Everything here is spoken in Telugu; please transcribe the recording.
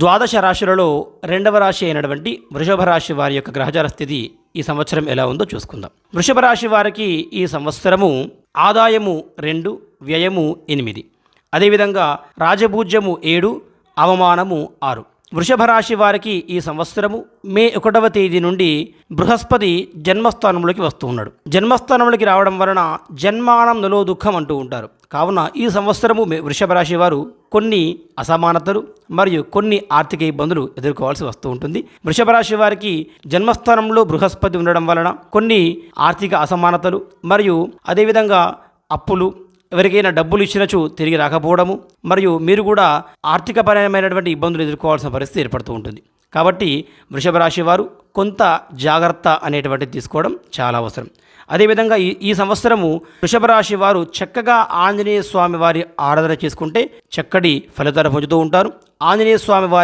ద్వాదశ రాశులలో రెండవ రాశి అయినటువంటి వృషభ రాశి వారి యొక్క గ్రహచార స్థితి ఈ సంవత్సరం ఎలా ఉందో చూసుకుందాం. వృషభ రాశి వారికి ఈ సంవత్సరము ఆదాయము 2, వ్యయము 8, అదేవిధంగా రాజపూజ్యము 7, అవమానము 6. వృషభ రాశి వారికి ఈ సంవత్సరము మే 1వ తేదీ నుండి బృహస్పతి జన్మస్థానంలోకి వస్తూ ఉన్నాడు. జన్మస్థానంలోకి రావడం వలన జన్మానం నలో దుఃఖం అంటూ ఉంటారు. కావున ఈ సంవత్సరము వృషభ రాశి వారు కొన్ని అసమానతలు మరియు కొన్ని ఆర్థిక ఇబ్బందులు ఎదుర్కోవాల్సి వస్తూ ఉంటుంది. వృషభ రాశి వారికి జన్మస్థానంలో బృహస్పతి ఉండడం వలన కొన్ని ఆర్థిక అసమానతలు మరియు అదేవిధంగా అప్పులు, ఎవరికైనా డబ్బులు ఇచ్చినచు తిరిగి రాకపోవడము మరియు మీరు కూడా ఆర్థికపరమైనటువంటి ఇబ్బందులు ఎదుర్కోవాల్సిన పరిస్థితి ఏర్పడుతూ ఉంటుంది. కాబట్టి వృషభ రాశి వారు కొంత జాగ్రత్త అనేటువంటిది తీసుకోవడం చాలా అవసరం. అదేవిధంగా ఈ సంవత్సరము వృషభ రాశి వారు చక్కగా ఆంజనేయ స్వామి వారి ఆరాధన చేసుకుంటే చక్కటి ఫలితాలు పొందుతూ ఉంటారు. ఆంజనేయ స్వామి వారి